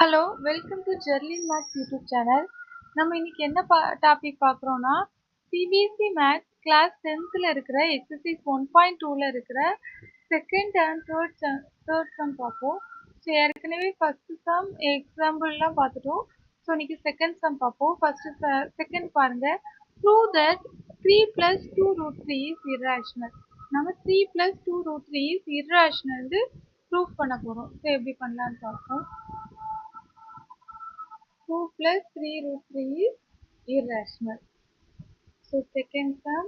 Hello, welcome to Jerlin maths YouTube channel. நம்ம இன்னைக்கு என்ன டாபிக் பார்க்குறோம்னா, சிபிஎஸ்சி மேக்ஸ் கிளாஸ் 10th இருக்கிற எக்ஸசைஸ் 1.2ல இருக்கிற செகண்ட் அண்ட் தேர்ட் சம் பார்ப்போம். ஸோ ஏற்கனவே ஃபர்ஸ்ட் சம் எக்ஸாம்பிள்லாம் பார்த்துட்டோம். ஸோ இன்னைக்கு செகண்ட் சம் பார்ப்போம். செகண்ட் பாருங்க. Prove that 3 plus 2 root 3 is irrational. நம்ம 3 plus 2 root 3 is irrational prove பண்ண போகிறோம். ஸோ எப்படி பண்ணலான்னு பார்ப்போம். 2 plus 3 root 3 is irrational. So second sum,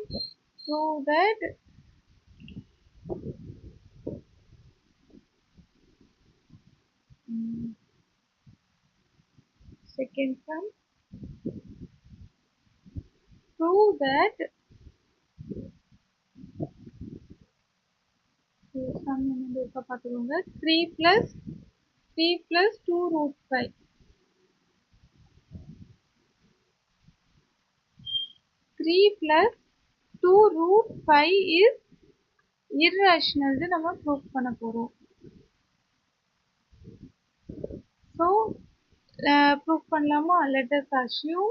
prove that second sum, prove that sum 3 plus 2 root 5. 3 plus 2 root 5 is irrational நம்ம prove பண்ண போறோம். So prove பண்ணலாமா? Let us assume.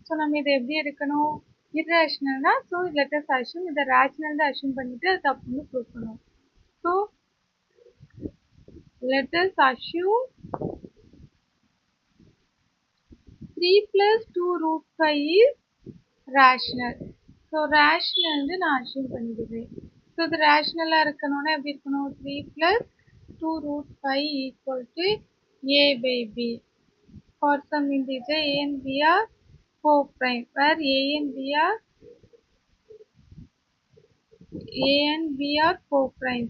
So நம்ம இதை எப்படி எடுக்கணும்? irrationalனா so let us assume இதை rational assume பண்ணிட்டு அது தப்புன்னு prove பண்ணுவோம். So let us assume 3 plus 2 root 5 is rational. So rational நான் assume பண்ணிடுவேன். So இது rational இருக்கணும்னா எப்படி இருக்கணும்? 3 plus 2 root 5 equal to a by b. For some integer a and b are co-prime, where a and b are co-prime.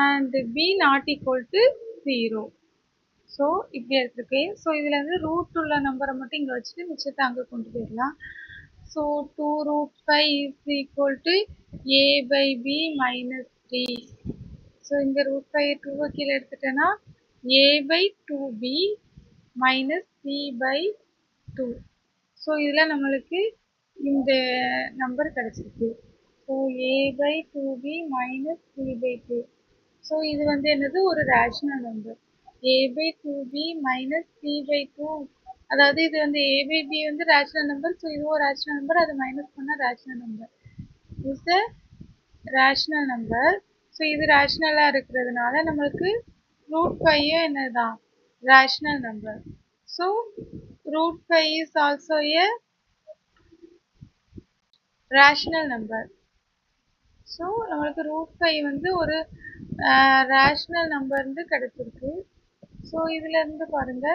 And b not equal to 0. So இப்படி எடுத்துருக்கேன். So இதில் வந்து root உள்ள நம்பரை மட்டும் இங்கே வச்சுட்டு மிச்சத்தை அங்கே கொண்டு போயிடலாம். So 2 root 5 is equal to a by b minus 3. So இந்த ரூட் 5 2 கீழே எடுத்துட்டேன்னா a by 2b minus 3 by 2. So இதில் நம்மளுக்கு இந்த நம்பர் கிடச்சிருக்கு. So a by 2b minus 3 by 2. So இது வந்து என்னது ஒரு rational number. a by 2b minus 3 by 2. அதாவது இது வந்து a by b வந்து ரேஷனல் நம்பர். ஸோ இதுவும் ரேஷனல் நம்பர். அதை மைனஸ் பண்ணால் rational number. Is a rational number. So இது ரேஷனலாக இருக்கிறதுனால நம்மளுக்கு ரூட் 5 என்னதான் rational number. So root 5 is also a rational number. So நம்மளுக்கு ரூட் 5 வந்து ஒரு ரேஷனல் நம்பர்ந்து கிடைச்சிருக்கு. ஸோ இதுல இருந்து பாருங்க.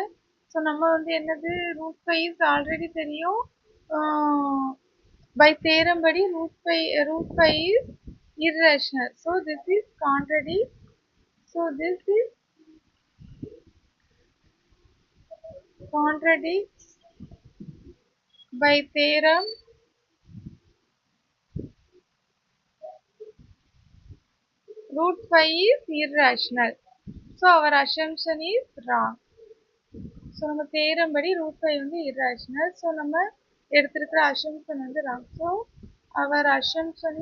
ஸோ நம்ம வந்து என்னது ரூட் 5 இஸ் ஆல்ரெடி தெரியும். பை தேரம் படி root 5 is irrational. So this is contradict. So this is contradicts by theorem. Root 5 is irrational. So our assumption is wrong. So நம்ம தேரம் படி root 5 வந்து irrational. So நம்ம எடுத்திருக்கிற assumption வந்து wrong. So our assumption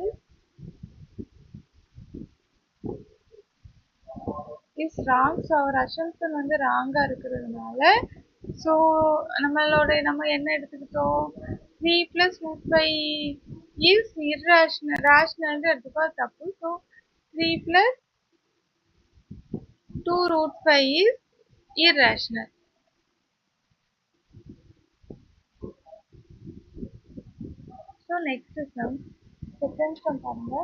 is wrong. So our assumption வந்து wrong-ஆ இருக்கிறதுனால so நம்ம என்ன எடுத்துக்கிட்டோம்? 3 plus root 5 is irrational. rational எடுத்துக்கோ தப்பு. So 3 plus 2 root 5 is irrational. So next sum, second sum பாருங்க.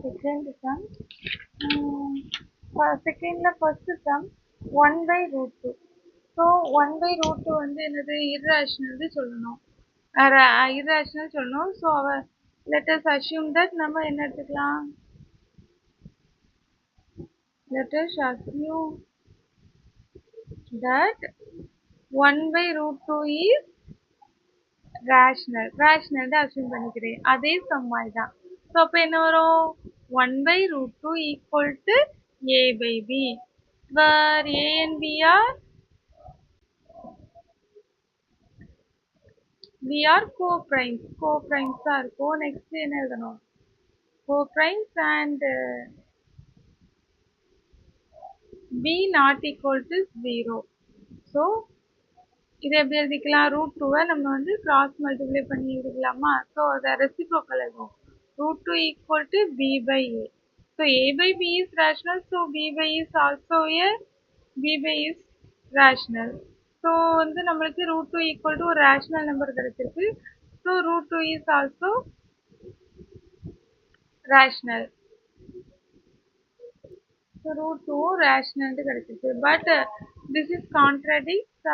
Second sum, secondல first sum 1 by root 2. So 1 by root 2 வந்து என்னது irrational சொல்லணும். irrational சொல்லணும். So let us assume that நம்ம என்ன எடுத்துக்கலாம்? Let us assume that 1 by root 2 is rational. rational தான் assume பண்ணிக்கிறேன். அதே sum தான். So அப்போ என்ன வரும்? 1 by root 2 equal to A by B, where A and B are co-primes. Co-primes are next என்ன எழுதணும்? Co-primes and B not equal to 0. So இதை எப்படி எழுதிக்கலாம்? √2 நம்ம வந்து கிராஸ் மல்டிப்ளை பண்ணி எழுதிக்கலாமா? ஸோ அதை ரெசிப்ரோக்கல் எழுதுவோம். √2 equal to B by A. So A by B is rational. So B by is also a B by is rational. So வந்து நம்மளுக்கு √2 equal to ஒரு rational number கிடைச்சிருக்கு. So √2 is also rational. So √2 rational கிடைச்சிருக்கு. But this is contradicts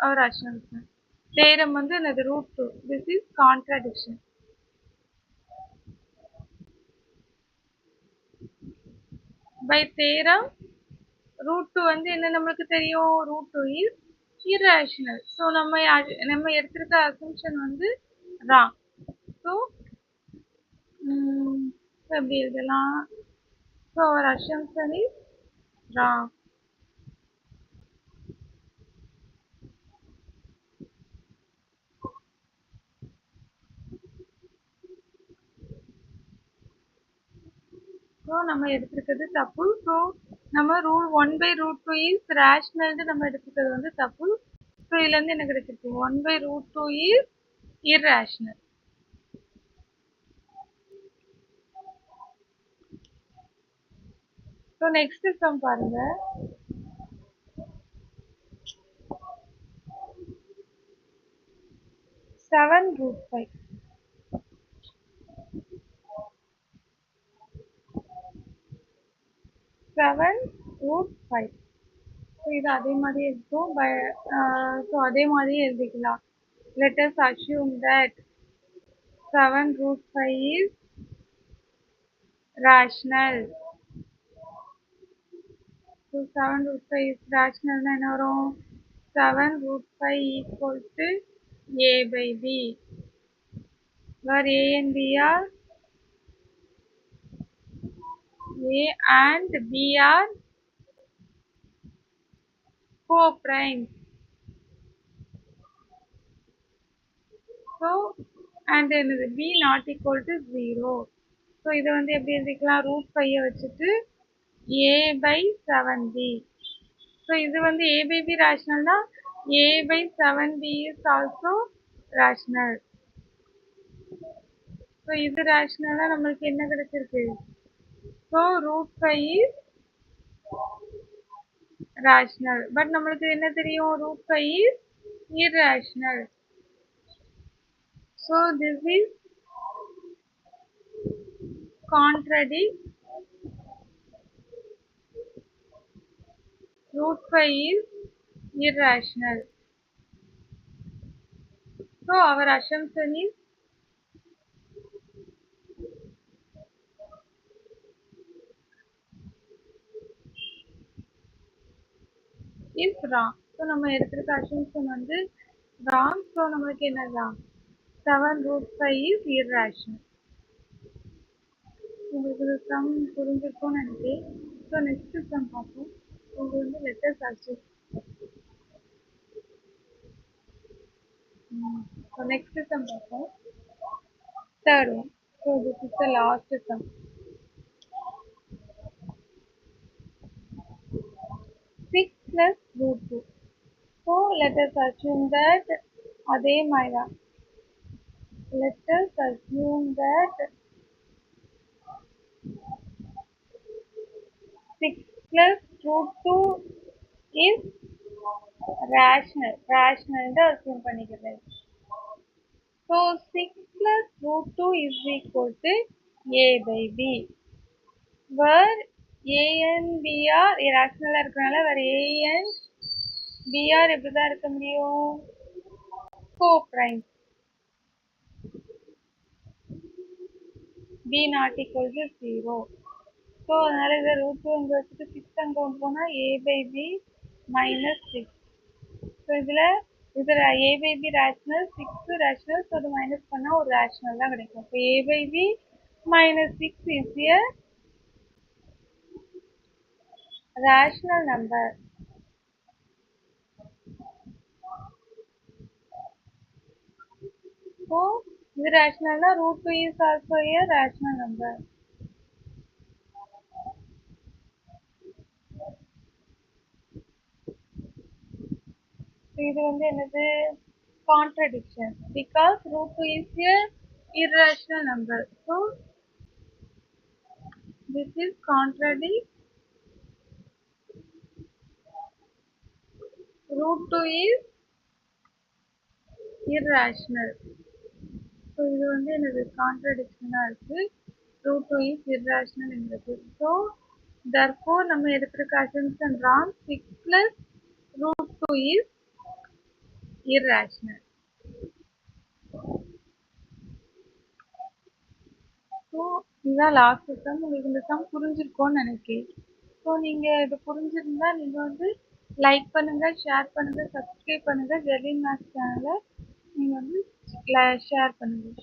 our assumption. Theorem வந்து என்னது? √2. This is contradiction. By theorem, √2 வந்து என்ன நம்மளுக்கு தெரியும்? √2 is irrational. So நம்ம எடுத்திருக்க assumption வந்து wrong. So எப்படி எழுதலாம்? So our assumption is wrong. So நம்ம எடுத்திருக்கிறது தப்பு. So நம்ம rule 1 by √2 is rational நம்ம எடுத்திருக்கிறது வந்து தப்பு. So இதுல இருந்து என்ன கிடைச்சிருக்கு? 1 by √2 is irrational. So next sum பாருங்க. 7√5. 7√5. So இது அதே மாதிரி இருக்கும். So அதே மாதிரி எழுதிக்கலாம். Let us assume that 7√5 is rational. So 7√5 is rational. என்ன வரும்? 7√5 equal to A by B, where A and B are co-primes. So and என்னது? B not equal to 0. So இதை வந்து எப்படி எழுதிக்கலாம்? √5 வச்சுட்டு A by 7B. So இது வந்து A by B rational தான். A by 7B is also rational. So இது rational தான். நம்மளுக்கு என்ன கிடைச்சிருக்கு? So √5 is rational. But நம்மளுக்கு என்ன தெரியும்? √5 is irrational. So this is contradict. √5 is irrational. So our assumption is wrong. So நம்ம எடுத்திருக்க assumption வந்து wrong. So நம்மளுக்கு என்ன wrong? 7√5 is irrational. உங்களுக்கு sum புரிஞ்சிருக்கும்னு நினைக்கிறேன். So next sum பார்ப்போம். இது வந்து let us assume. So next sum பார்ப்போம். Third one. So this is the last sum. 6 plus √2. So let us assume that அதே மாதிரி தான். Let us assume that 6 plus √2 is rational. Rational தான் assume பண்ணிக்கிறேன். So 6 plus √2 is equal to A by B, where A and B are irrational இருக்கனால where A and B are எப்படி தான் இருக்க முடியும்? Co-primes. B not equal to 0. So அதனால இதை √2 இங்கே வச்சுட்டு 6 அங்கே கொண்டு போனால் A by B minus 6. So இதில் A by B rational, 6 rational. So அது மைனஸ் பண்ணால் ஒரு rational தான் கிடைக்கும். So A by B minus 6 is a rational number. So இது rational னா root 2 is also a rational number. இது வந்து என்னது contradiction because root 2 is a irrational number. So this is contradict. Root 2 is irrational. So இது வந்து எனக்கு கான்ட்ரடிக்ஷனாக இருக்குது. root 2 is irrational என்கிறது. ஸோ therefore நம்ம எடுத்திருக்க assumption wrong. 6 plus root 2 is irrational. So இதுதான் லாஸ்ட் சம். உங்களுக்கு இந்த சம் புரிஞ்சிருக்கோன்னு நினைக்கிறேன். ஸோ நீங்கள் இது புரிஞ்சிருந்தா நீங்கள் வந்து லைக் பண்ணுங்கள், ஷேர் பண்ணுங்கள், சப்ஸ்கிரைப் பண்ணுங்கள். ஜெர்லின் மேத்ஸ் சேனலை நீங்கள் வந்து ஷேர் பண்ணுங்கள்.